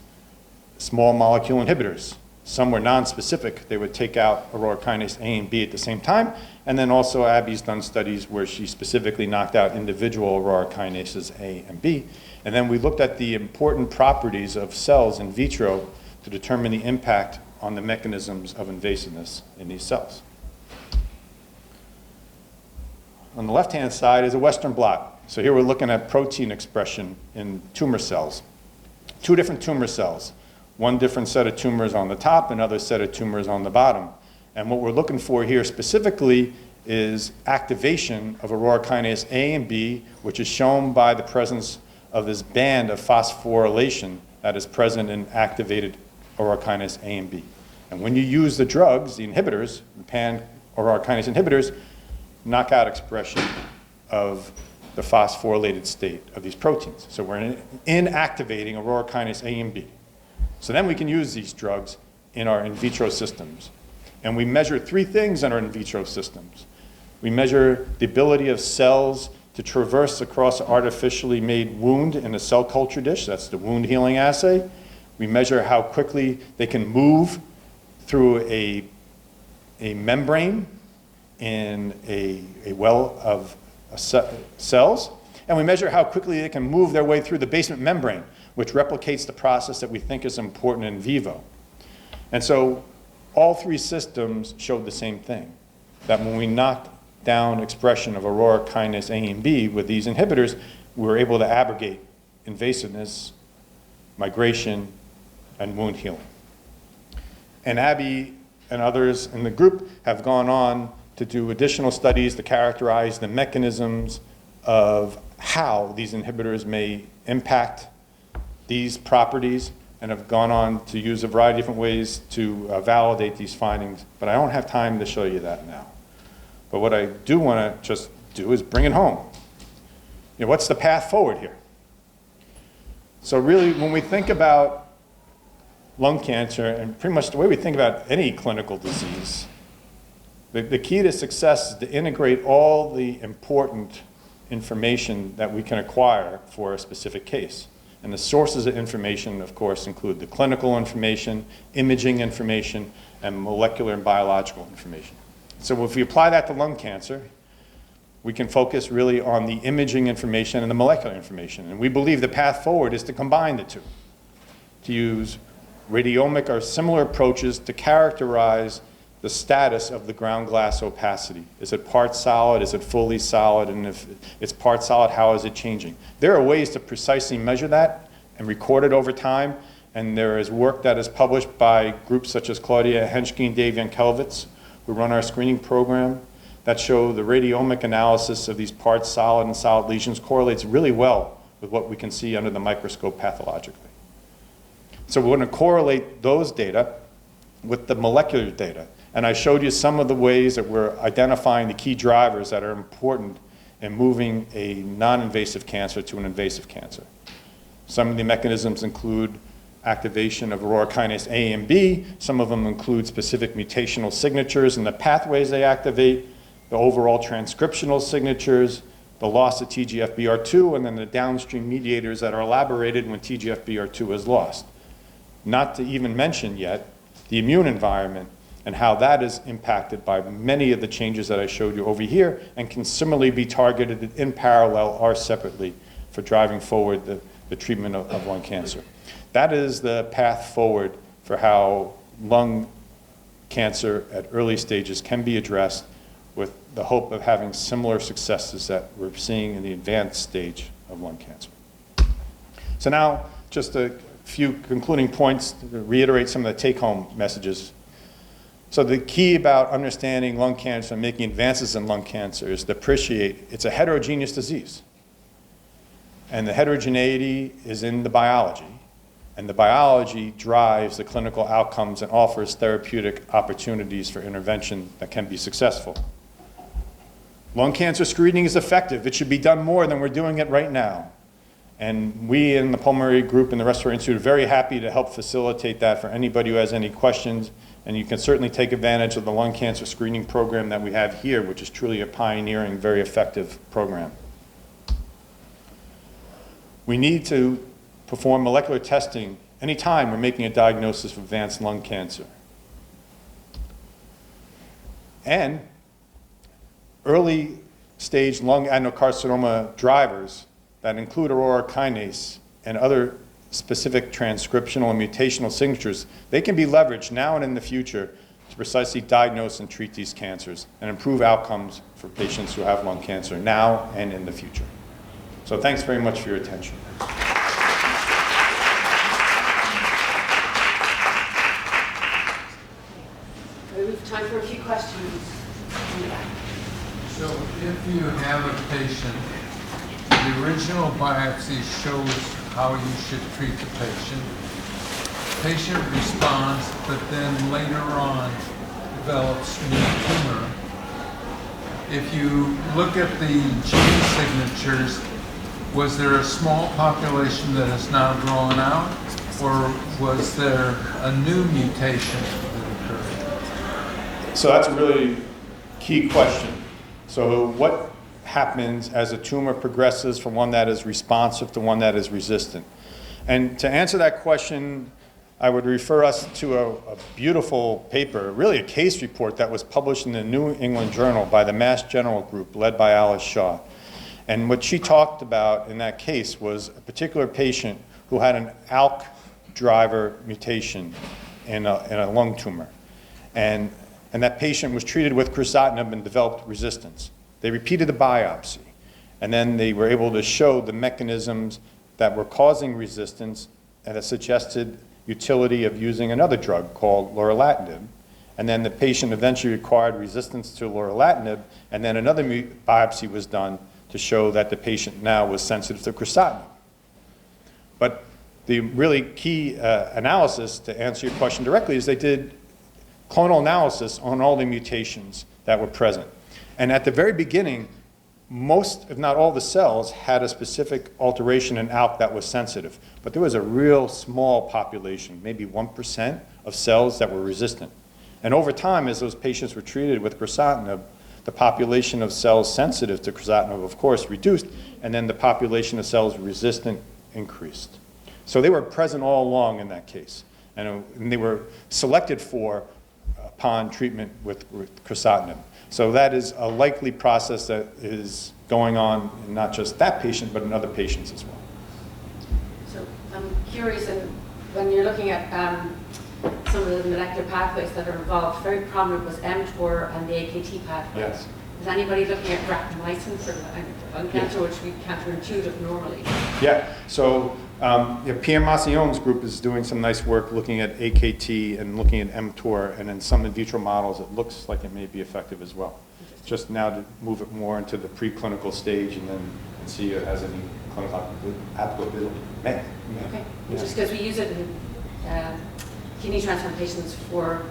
small molecule inhibitors. Some were non-specific. They would take out aurora kinase A and B at the same time. And then also Abby's done studies where she specifically knocked out individual aurora kinases A and B. And then we looked at the important properties of cells in vitro to determine the impact on the mechanisms of invasiveness in these cells. On the left-hand side is a Western blot. So here we're looking at protein expression in tumor cells. Two different tumor cells. One different set of tumors on the top, another set of tumors on the bottom. And what we're looking for here specifically is activation of aurora kinase A and B, which is shown by the presence of this band of phosphorylation that is present in activated aurora kinase A and B. And when you use the drugs, the inhibitors, the pan-aurora kinase inhibitors, knock out expression of the phosphorylated state of these proteins. So we're inactivating aurora kinase A and B. So then we can use these drugs in our in vitro systems. And we measure three things in our in vitro systems. We measure the ability of cells to traverse across an artificially made wound in a cell culture dish. That's the wound healing assay. We measure how quickly they can move through a membrane in a well of cells. And we measure how quickly they can move their way through the basement membrane, which replicates the process that we think is important in vivo. And so all three systems showed the same thing, that when we knocked down expression of aurora kinase A and B with these inhibitors, we were able to abrogate invasiveness, migration, and wound healing. And Abby and others in the group have gone on to do additional studies to characterize the mechanisms of how these inhibitors may impact these properties, and have gone on to use a variety of different ways to validate these findings. But I don't have time to show you that now. But what I do want to just do is bring it home. You know, what's the path forward here? So really, when we think about lung cancer, and pretty much the way we think about any clinical disease, the key to success is to integrate all the important information that we can acquire for a specific case. And the sources of information, of course, include the clinical information, imaging information, and molecular and biological information. So if we apply that to lung cancer, we can focus really on the imaging information and the molecular information. And we believe the path forward is to combine the two, to use radiomic or similar approaches to characterize the status of the ground glass opacity. Is it part solid? Is it fully solid? And if it's part solid, how is it changing? There are ways to precisely measure that and record it over time. And there is work that is published by groups such as Claudia Henschke and Dave Yankelevitz, who run our screening program, that show the radiomic analysis of these part solid and solid lesions correlates really well with what we can see under the microscope pathologically. So we're going to correlate those data with the molecular data. And I showed you some of the ways that we're identifying the key drivers that are important in moving a non-invasive cancer to an invasive cancer. Some of the mechanisms include activation of aurora kinase A and B. Some of them include specific mutational signatures and the pathways they activate, the overall transcriptional signatures, the loss of TGF-br2, and then the downstream mediators that are elaborated when TGF-br2 is lost. Not to even mention yet the immune environment and how that is impacted by many of the changes that I showed you over here and can similarly be targeted in parallel or separately for driving forward the treatment of lung cancer. That is the path forward for how lung cancer at early stages can be addressed with the hope of having similar successes that we're seeing in the advanced stage of lung cancer. So now, just a few concluding points to reiterate some of the take-home messages. So the key about understanding lung cancer and making advances in lung cancer is to appreciate it's a heterogeneous disease. And the heterogeneity is in the biology. And the biology drives the clinical outcomes and offers therapeutic opportunities for intervention that can be successful. Lung cancer screening is effective. It should be done more than we're doing it right now. And we in the Pulmonary group and the Respiratory Institute are very happy to help facilitate that for anybody who has any questions. And you can certainly take advantage of the lung cancer screening program that we have here, which is truly a pioneering, very effective program. We need to perform molecular testing anytime we're making a diagnosis of advanced lung cancer. And early stage lung adenocarcinoma drivers that include aurora kinase and other specific transcriptional and mutational signatures, they can be leveraged now and in the future to precisely diagnose and treat these cancers and improve outcomes for patients who have lung cancer now and in the future. So thanks very much for your attention. We have time for a few questions. So if you have a patient, the original biopsy shows how you should treat the patient. Patient responds, but then later on develops new tumor. If you look at the gene signatures, was there a small population that is now drawn out, or was there a new mutation that occurred? So that's a really key question. So what happens as a tumor progresses from one that is responsive to one that is resistant? And to answer that question, I would refer us to a beautiful paper, really a case report that was published in the New England Journal by the Mass General Group led by Alice Shaw. And what she talked about in that case was a particular patient who had an ALK driver mutation in a lung tumor. And that patient was treated with crizotinib and developed resistance. They repeated the biopsy, and then they were able to show the mechanisms that were causing resistance and that suggested utility of using another drug called lorlatinib. And then the patient eventually acquired resistance to lorlatinib, and then another biopsy was done to show that the patient now was sensitive to crizotinib. But the really key analysis, to answer your question directly, is they did clonal analysis on all the mutations that were present. And at the very beginning, most, if not all, the cells had a specific alteration in ALK that was sensitive. But there was a real small population, maybe 1% of cells that were resistant. And over time, as those patients were treated with crizotinib, the population of cells sensitive to crizotinib, of course, reduced, and then the population of cells resistant increased. So they were present all along in that case. And they were selected for upon treatment with crizotinib. So that is a likely process that is going on in not just that patient, but in other patients as well. So I'm curious, when you're looking at some of the molecular pathways that are involved, very prominent was mTOR and the AKT pathway. Yes. Is anybody looking at rapamycin for lung cancer, which we counterintuitive normally? Yeah, so Pierre Massion's group is doing some nice work looking at AKT and looking at mTOR, and in some in vitro models it looks like it may be effective as well. Just now to move it more into the preclinical stage and then see if it has any clinical applicability. Okay, just because we use it in kidney transplantations for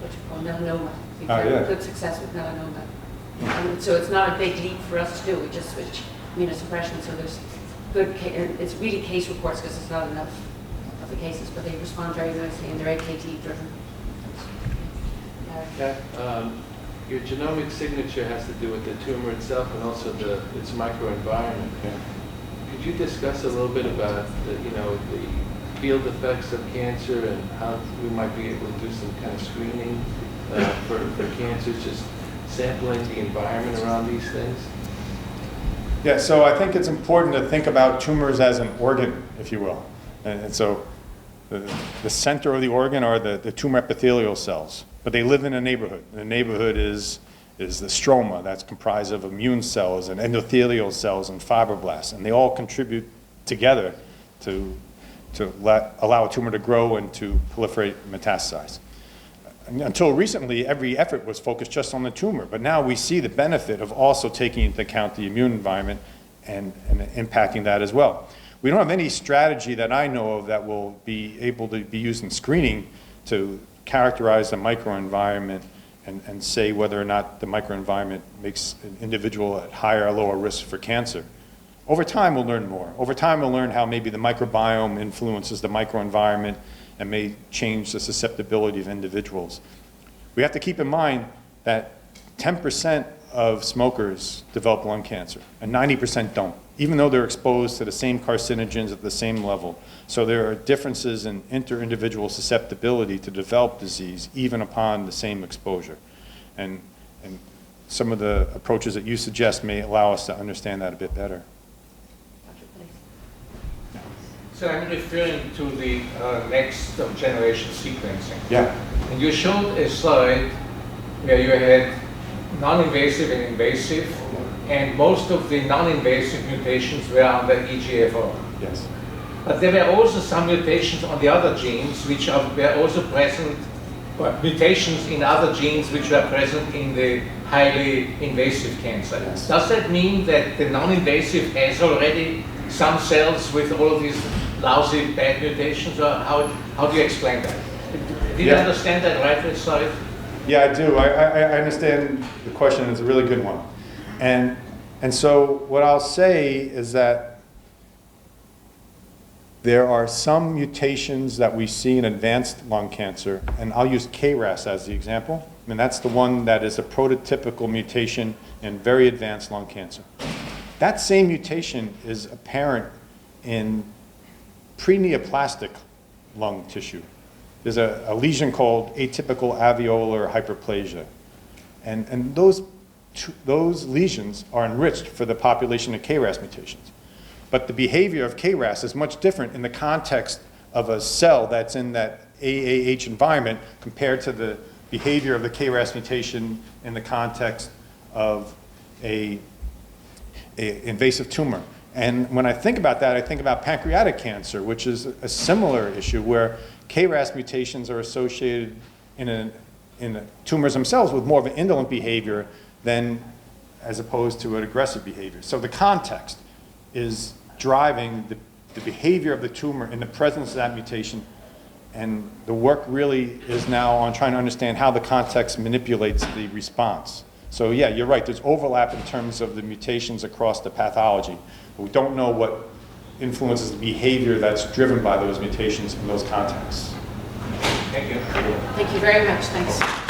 what you call melanoma. We've Oh, had yeah. good success with melanoma. So it's not a big leap for us to do. We just switch immunosuppression. So there's good, it's really case reports because it's not enough of the cases, but they respond very nicely and they're AKT driven. Your genomic signature has to do with the tumor itself and also its microenvironment. Could you discuss a little bit about the field effects of cancer and how we might be able to do some kind of screening for cancer, just sampling the environment around these things? Yeah, so I think it's important to think about tumors as an organ, if you will. And so the center of the organ are the tumor epithelial cells, but they live in a neighborhood. The neighborhood is the stroma that's comprised of immune cells and endothelial cells and fibroblasts, and they all contribute together to allow a tumor to grow and to proliferate and metastasize. Until recently, every effort was focused just on the tumor, but now we see the benefit of also taking into account the immune environment and impacting that as well. We don't have any strategy that I know of that will be able to be used in screening to characterize the microenvironment and say whether or not the microenvironment makes an individual at higher or lower risk for cancer. Over time, we'll learn more. Over time, we'll learn how maybe the microbiome influences the microenvironment and may change the susceptibility of individuals. We have to keep in mind that 10% of smokers develop lung cancer and 90% don't, even though they're exposed to the same carcinogens at the same level. So there are differences in inter-individual susceptibility to develop disease even upon the same exposure. And some of the approaches that you suggest may allow us to understand that a bit better. So I'm referring to the next generation sequencing. Yeah. And you showed a slide where you had non-invasive and invasive, and most of the non-invasive mutations were under EGFR. Yes. But there were also some mutations on the other genes which were also present, or mutations in other genes which were present in the highly invasive cancer. Yes. Does that mean that the non-invasive has already some cells with all of these lousy bad mutations, or how do you explain that? Did you understand that right, sorry? Yeah, I do. I understand the question. It's a really good one. And so what I'll say is that there are some mutations that we see in advanced lung cancer, and I'll use KRAS as the example. I mean, that's the one that is a prototypical mutation in very advanced lung cancer. That same mutation is apparent in pre-neoplastic lung tissue. There's a lesion called atypical alveolar hyperplasia. And those lesions are enriched for the population of KRAS mutations. But the behavior of KRAS is much different in the context of a cell that's in that AAH environment compared to the behavior of the KRAS mutation in the context of a invasive tumor. And when I think about that, I think about pancreatic cancer, which is a similar issue where KRAS mutations are associated in the tumors themselves with more of an indolent behavior than as opposed to an aggressive behavior. So the context is driving the behavior of the tumor in the presence of that mutation. And the work really is now on trying to understand how the context manipulates the response. So yeah, you're right, there's overlap in terms of the mutations across the pathology. But we don't know what influences the behavior that's driven by those mutations in those contexts. Thank you. Thank you very much. Thanks.